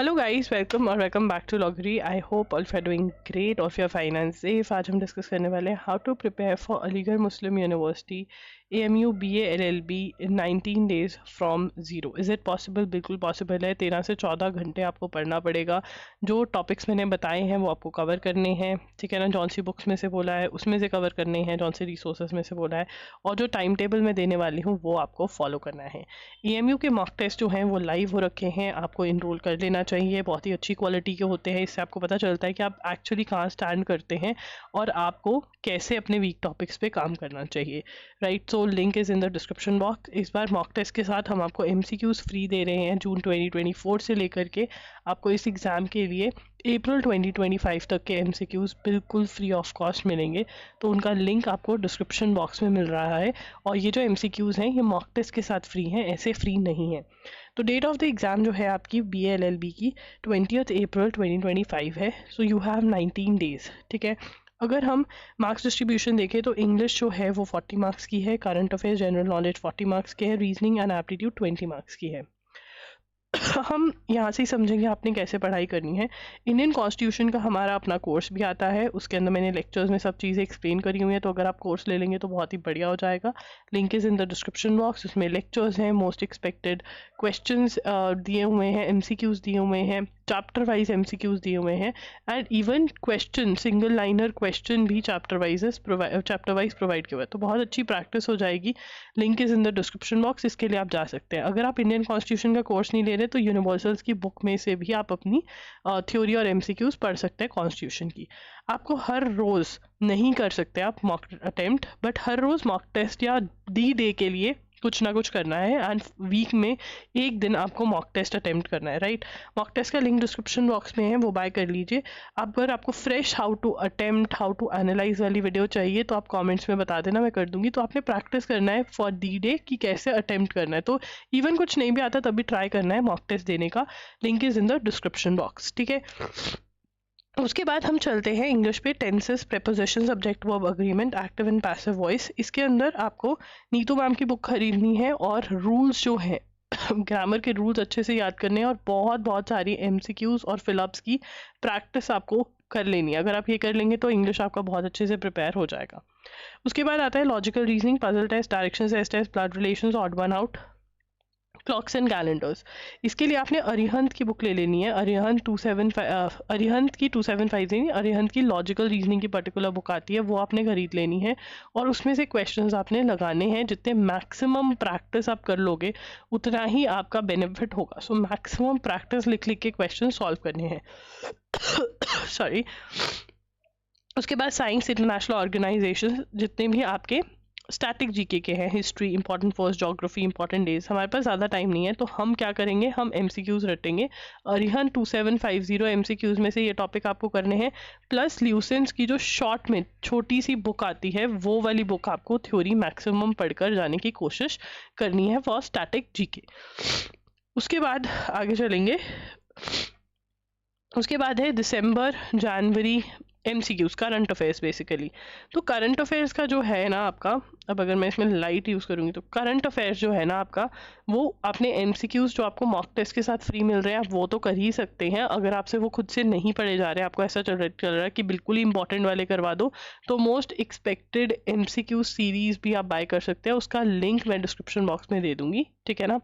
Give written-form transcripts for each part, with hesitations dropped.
Hello guys, welcome back to Logri. I hope all are doing great और your finance safe. आज हम discuss करने वाले हैं how to prepare for Aligarh Muslim university AMU BA LLB इन 19 days from zero. Is it possible? बिल्कुल possible है। 13 से 14 घंटे आपको पढ़ना पड़ेगा। जो टॉपिक्स मैंने बताए हैं वो आपको कवर करने हैं, ठीक है ना। जौन सी बुक्स में से बोला है उसमें से कवर करने हैं, जौन सी रिसोर्सेज में से बोला है, और जो टाइम टेबल मैं देने वाली हूँ वो आपको फॉलो करना है। AMU के मॉक टेस्ट जो हैं वो लाइव हो रखे हैं, आपको इनरोल कर लेना चाहिए। बहुत ही अच्छी क्वालिटी के होते हैं। इससे आपको पता चलता है कि आप एक्चुअली कहाँ स्टैंड करते हैं और आपको कैसे अपने वीक टॉपिक्स पे काम करना चाहिए, right. So link is in the description box. इस बार मॉक टेस्ट के साथ हम आपको MCQs फ्री दे रहे हैं। जून 2024 से लेकर के आपको इस एग्ज़ाम के लिए अप्रैल 2025 तक के MCQs बिल्कुल फ्री ऑफ कॉस्ट मिलेंगे। तो उनका लिंक आपको डिस्क्रिप्शन बॉक्स में मिल रहा है। और ये जो MCQs हैं ये मॉक टेस्ट के साथ फ्री हैं, ऐसे फ्री नहीं है। तो डेट ऑफ द एग्ज़ाम जो है आपकी BA LLB की 20 अप्रैल 2025 है। सो यू हैव 19 डेज, ठीक है। अगर हम मार्क्स डिस्ट्रीब्यूशन देखें तो इंग्लिश जो है वो 40 मार्क्स की है, current affairs general knowledge 40 marks के है, रीजनिंग एंड एप्टीट्यूड 20 मार्क्स की है। हम यहाँ से ही समझेंगे आपने कैसे पढ़ाई करनी है। इंडियन कॉन्स्टिट्यूशन का हमारा अपना कोर्स भी आता है, उसके अंदर मैंने लेक्चर्स में सब चीज़ें एक्सप्लेन करी हुई हैं। तो अगर आप कोर्स ले लेंगे तो बहुत ही बढ़िया हो जाएगा। Link is in the description box. उसमें लेक्चर्स हैं, मोस्ट एक्सपेक्टेड क्वेश्चंस दिए हुए हैं, MCQs दिए हुए हैं, चैप्टर वाइज MCQs दिए हुए हैं, and even question, single liner question भी चैप्टर वाइज प्रोवाइड किया हुआ है। तो बहुत अच्छी प्रैक्टिस हो जाएगी। Link is in the description box, इसके लिए आप जा सकते हैं। अगर आप इंडियन कॉन्स्टिट्यूशन का कोर्स नहीं ले रहे तो यूनिवर्सल्स की बुक में से भी आप अपनी थ्योरी और MCQs पढ़ सकते हैं कॉन्स्टिट्यूशन की। आपको हर रोज़ नहीं कर सकते आप मॉक अटेम्प्ट, बट हर रोज़ मॉक टेस्ट या D-Day के लिए कुछ ना कुछ करना है। एंड वीक में एक दिन आपको मॉक टेस्ट अटेम्प्ट करना है, राइट। मॉक टेस्ट का लिंक डिस्क्रिप्शन बॉक्स में है, वो बाय कर लीजिए। अगर आपको fresh how to attempt, how to analyze वाली वीडियो चाहिए तो आप कमेंट्स में बता देना, मैं कर दूंगी। तो आपने प्रैक्टिस करना है फॉर D-Day कि कैसे अटेम्प्ट करना है। तो इवन कुछ नहीं भी आता तब भी ट्राई करना है मॉक टेस्ट देने का। Link is in the description box, ठीक है। उसके बाद हम चलते हैं इंग्लिश पे। Tenses, preposition, subject verb agreement, active and passive voice. इसके अंदर आपको नीतू मैम की बुक खरीदनी है और रूल्स जो हैं ग्रामर के रूल्स अच्छे से याद करने हैं, और बहुत बहुत सारी MCQs और फिलअप्स की प्रैक्टिस आपको कर लेनी है। अगर आप ये कर लेंगे तो इंग्लिश आपका बहुत अच्छे से प्रिपेयर हो जाएगा। उसके बाद आता है logical reasoning, puzzle test, direction test, blood relations, odd one out, clocks and calendars. इसके लिए आपने अरिहंत की बुक ले लेनी है। अरिहंत 275 अरिहंत की 275 नहीं, अरिहंत की लॉजिकल रीजनिंग की पर्टिकुलर बुक आती है, वो आपने खरीद लेनी है। और उसमें से क्वेश्चंस आपने लगाने हैं। जितने मैक्सिमम प्रैक्टिस आप कर लोगे उतना ही आपका बेनिफिट होगा। सो मैक्सिमम प्रैक्टिस लिख लिख के क्वेश्चन सॉल्व करने हैं। सॉरी। उसके बाद साइंस, इंटरनेशनल ऑर्गेनाइजेशन, जितने भी आपके स्टैटिक GK के हैं, history, important first, geography, important days. हमारे पास ज़्यादा टाइम नहीं है तो हम क्या करेंगे, हम MCQs रटेंगे। अरिहन 2750 MCQs में से ये टॉपिक आपको करने हैं, प्लस ल्यूसेंस की जो शॉर्ट में छोटी सी बुक आती है वो वाली बुक आपको थ्योरी मैक्सिमम पढ़कर जाने की कोशिश करनी है फॉर स्टैटिक GK। उसके बाद आगे चलेंगे। उसके बाद है दिसंबर जनवरी MCQs, करंट अफेयर्स बेसिकली। तो करंट अफेयर्स का जो है ना आपका, अब अगर मैं इसमें लाइट यूज़ करूँगी तो करंट अफेयर्स जो है ना आपका, वो अपने MCQs जो आपको मॉक टेस्ट के साथ फ्री मिल रहे हैं आप वो तो कर ही सकते हैं। अगर आपसे वो खुद से नहीं पढ़े जा रहे, आपको ऐसा चल रहा है कि बिल्कुल ही इंपॉर्टेंट वाले करवा दो, तो मोस्ट एक्सपेक्टेड MCQ सीरीज़ भी आप बाय कर सकते हैं। उसका लिंक मैं डिस्क्रिप्शन बॉक्स में दे दूँगी, ठीक है ना।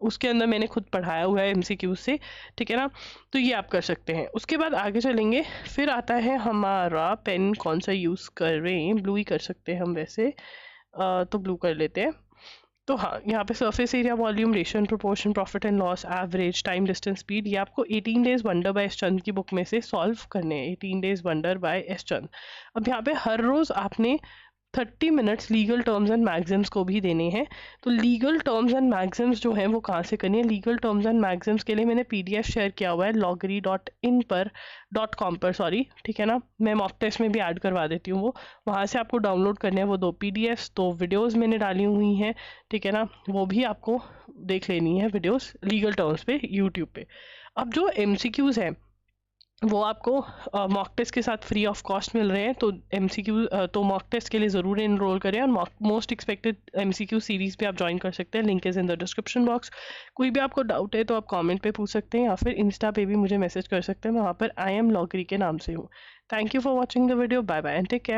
उसके अंदर मैंने खुद पढ़ाया हुआ है MCQ से, ठीक है ना। तो ये आप कर सकते हैं। उसके बाद आगे चलेंगे। फिर आता है हमारा पेन कौन सा यूज़ करें, ब्लू ही कर सकते हैं हम वैसे, तो ब्लू कर लेते हैं। तो हाँ, यहाँ पे surface area, volume, ratio and proportion, profit and loss, average, time, distance, speed, ये आपको 18 डेज वंडर बाय एस चंद की बुक में से सॉल्व करने हैं। 18 डेज वंडर बाय एस चंद। अब यहाँ पे हर रोज़ आपने 30 minutes legal terms and maxims को भी देने हैं। तो लीगल टर्म्स एंड मैगजिम्स जो है वो कहाँ से करनी है, लीगल टर्म्स एंड मैगजिम्स के लिए मैंने PDF शेयर किया हुआ है loggery.com पर, सॉरी, ठीक है ना। मैं मॉक टेस्ट में भी ऐड करवा देती हूँ वो, वहाँ से आपको डाउनलोड करने हैं वो 2 PDFs। 2 वीडियोज़ मैंने डाली हुई हैं, ठीक है ना, वो भी आपको देख लेनी है वीडियोज़ लीगल टर्म्स पे यूट्यूब पे। अब जो MCQs हैं वो आपको मॉक टेस्ट के साथ फ्री ऑफ कॉस्ट मिल रहे हैं। तो MCQ तो मॉक टेस्ट के लिए ज़रूर इनरोल करें, और मोस्ट एक्सपेक्टेड MCQ सीरीज़ पे आप ज्वाइन कर सकते हैं। Link is in the description box. कोई भी आपको डाउट है तो आप कमेंट पे पूछ सकते हैं, या फिर इंस्टा पे भी मुझे मैसेज कर सकते हैं। मैं वहाँ पर I am Logri के नाम से हूँ। Thank you for watching the video. Bye bye and take care.